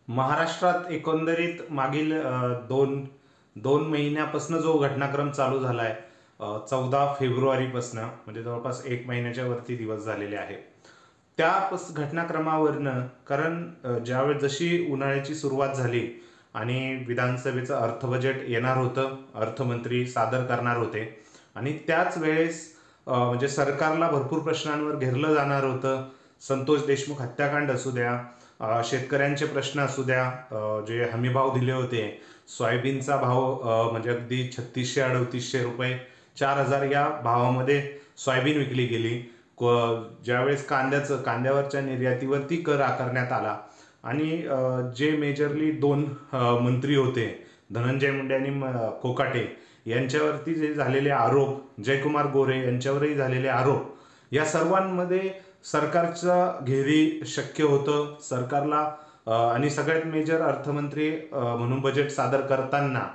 महाराष्ट्रात एकंदरीत मागील दोन दोन महिन्यापासून जो घटनाक्रम चालू झालाय, 14 फेब्रुवारीपासून, म्हणजे जवळपास एक महिन्याच्या वरती दिवस झालेले आहे. त्या घटनाक्रमावरनं, कारण ज्यावेळेस जशी उन्हाळ्याची सुरुवात झाली आणि विधानसभेचं अर्थ बजेट येणार होतं, अर्थमंत्री सादर करणार होते आणि त्याच वेळेस म्हणजे सरकारला भरपूर प्रश्नांवर घेरलं जाणार होतं. संतोष देशमुख हत्याकांड असू द्या, शेतकऱ्यांचे प्रश्न असू द्या, जे हमीभाव दिले होते, सोयाबीनचा भाव म्हणजे अगदी 3600-3800 रुपये, 4000 या भावामध्ये सोयाबीन विकली गेली. ज्यावेळेस कांद्यावरच्या निर्यातीवरती कर आकारण्यात आला आणि जे मेजरली दोन मंत्री होते, धनंजय मुंडे आणि कोकाटे, यांच्यावरती जे झालेले आरोप, जयकुमार गोरे यांच्यावरही झालेले आरोप, या सर्वांमध्ये सरकारचं घेरी शक्य होतं. सरकारला आणि सगळ्यात मेजर अर्थमंत्री म्हणून बजेट सादर करताना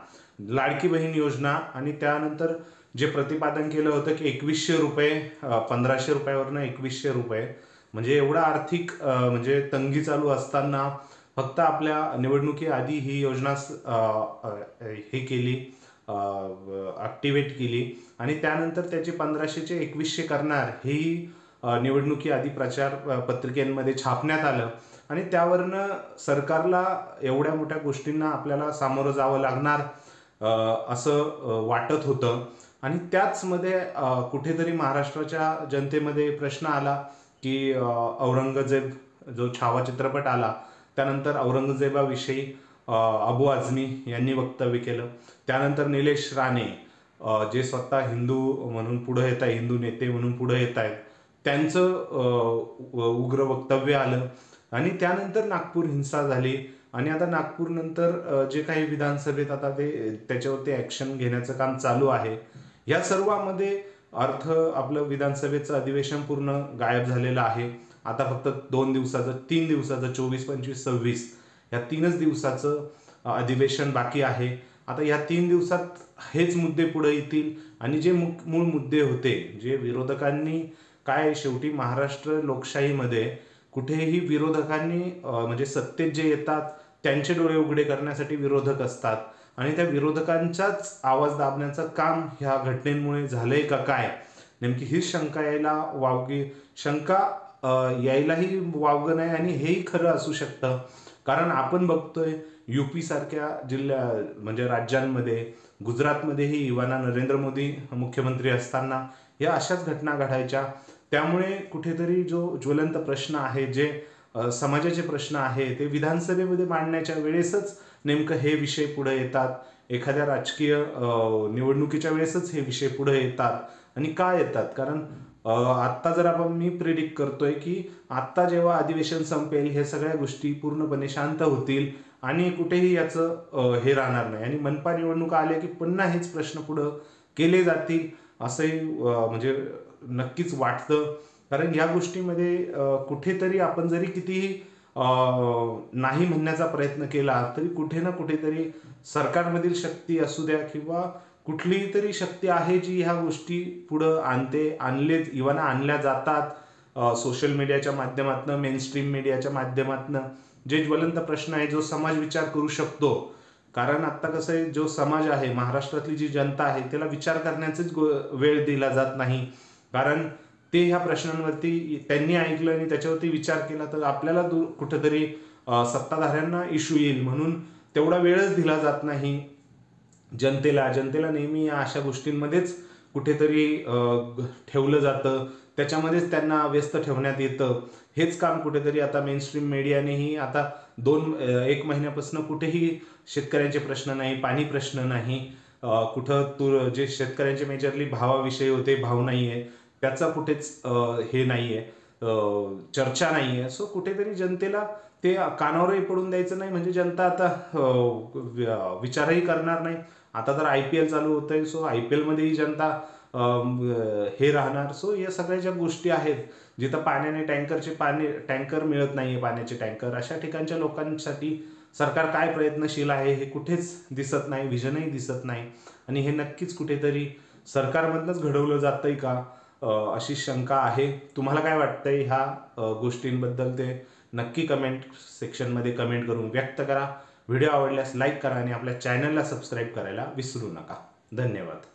लाडकी बहीण योजना आणि त्यानंतर जे प्रतिपादन केलं होतं की 2100 रुपये, 1500 रुपयावरनं 2100 रुपये, म्हणजे एवढा आर्थिक म्हणजे तंगी चालू असताना फक्त आपल्या निवडणुकीआधी ही योजना हे केली, ॲक्टिवेट केली आणि त्यानंतर त्याचे 1500चे 2100 करणार हेही निवडणुकीआधी प्रचार पत्रिकेमध्ये छापण्यात आलं आणि त्यावरनं सरकारला एवढ्या मोठ्या गोष्टींना आपल्याला सामोरं जावं लागणार असं वाटत होतं. आणि त्याचमध्ये कुठेतरी महाराष्ट्राच्या जनतेमध्ये प्रश्न आला की औरंगजेब जो छावा चित्रपट आला त्यानंतर औरंगजेबाविषयी अबू आझमी यांनी वक्तव्य केलं. त्यानंतर निलेश राणे, जे स्वतः हिंदू म्हणून पुढे येत आहे, हिंदू नेते म्हणून पुढे येत आहेत, त्यांचं उग्र वक्तव्य आलं आणि त्यानंतर नागपूर हिंसा झाली आणि आता नागपूर नंतर जे काही विधानसभेत आता ते त्याच्यावरती ॲक्शन घेण्याचं काम चालू आहे. या सर्वांमध्ये आपलं विधानसभेचं अधिवेशन पूर्ण गायब झालेलं आहे. आता फक्त 2 दिवसाचं, 3 दिवसाचं, 24, 25, 26 या 3च दिवसाचं अधिवेशन बाकी आहे. आता या 3 दिवसात हेच मुद्दे पुढे येतील आणि जे मूळ मुद्दे होते, जे विरोधकांनी, काय शेवटी महाराष्ट्र लोकशाहीमध्ये कुठेही विरोधकांनी म्हणजे सत्तेत जे येतात त्यांचे डोळे उघडे करण्यासाठी विरोधक असतात आणि त्या विरोधकांचाच आवाज दाबण्याचं काम ह्या घटनेमुळे झालंय का काय, नेमकी हीच शंका यायलाही वावगं नाही आणि हेही खरं असू शकतं. कारण आपण बघतोय UP सारख्या म्हणजे राज्यांमध्ये, गुजरातमध्येही इवाना नरेंद्र मोदी मुख्यमंत्री असताना या अशाच घटना घडायच्या. त्यामुळे कुठेतरी जो ज्वलंत प्रश्न आहे, जे समाजाचे प्रश्न आहे, ते विधानसभेमध्ये मांडण्याच्या वेळेसच नेमकं हे विषय पुढे येतात. एखाद्या राजकीय निवडणुकीच्या वेळेसच हे विषय पुढे येतात. आणि का येतात? कारण आत्ता जर मी प्रिडिक्ट करतोय की आत्ता जेव्हा अधिवेशन संपेल हे सगळ्या गोष्टी पूर्णपणे शांत होतील आणि कुठेही याचं हे राहणार नाही आणि मनपा निवडणुका आल्या की पुन्हा हेच प्रश्न पुढं केले जातील असंही म्हणजे नक्कीच वाटतं. कारण या गोष्टीमध्ये कुठेतरी आपण जरी कितीही नाही म्हणण्याचा प्रयत्न केला तरी कुठे ना कुठेतरी सरकारमधील शक्ती असू द्या किंवा कुठली तरी शक्ती आहे जी ह्या गोष्टी पुढं आणल्या जातात. सोशल मीडियाच्या माध्यमातून, मेनस्ट्रीम मीडियाच्या माध्यमातून जे ज्वलंत प्रश्न आहे, जो समाज विचार करू शकतो. कारण आता कसं आहे, जो समाज आहे, महाराष्ट्रातली जी जनता आहे, त्याला विचार करण्याचाच वेळ दिला जात नाही. कारण ते ह्या प्रश्नांवरती त्यांनी ऐकलं आणि त्याच्यावरती विचार केला तर आपल्याला कुठेतरी सत्ताधाऱ्यांना इश्यू येईल म्हणून तेवढा वेळच दिला जात नाही जनतेला नेहमी या अशा गोष्टींमध्येच कुठेतरी ठेवलं जातं, त्याच्यामध्येच त्यांना व्यस्त ठेवण्यात येतं. हेच काम कुठेतरी आता मेनस्ट्रीम मीडियानेही आता 1 महिन्यापासून कुठेही शेतकऱ्यांचे प्रश्न नाही, पाणी प्रश्न नाही, कुठं जे शेतकऱ्यांचे मेजरली भावाविषयी होते, भाव नाहीये, त्याचा कुठेच हे नाहीये, चर्चा नाहीये. सो कुठेतरी जनतेला ते कानावरही पडून द्यायचं नाही, म्हणजे जनता आता विचारही करणार नाही. आता तर IPL चालू होतंय, सो IPL मध्येही जनता हे राहणार. सो या सगळ्या ज्या गोष्टी आहेत, जिथं टँकर मिळत नाहीये, पाण्याचे टँकर, अशा ठिकाणच्या लोकांसाठी सरकार काय प्रयत्नशील आहे हे कुठेच दिसत नाही, व्हिजनही दिसत नाही. आणि हे नक्कीच कुठेतरी सरकारमधनंच घडवलं जातंय का अशी शंका आहे. तुम्हाला काय वाटतंय ह्या गोष्टींबद्दल? ते नक्की कमेंट सेक्शनमध्ये कमेंट करून व्यक्त करा. व्हिडिओ आवडल्यास लाईक करा आणि आपल्या चॅनलला सबस्क्राईब करायला विसरू नका. धन्यवाद.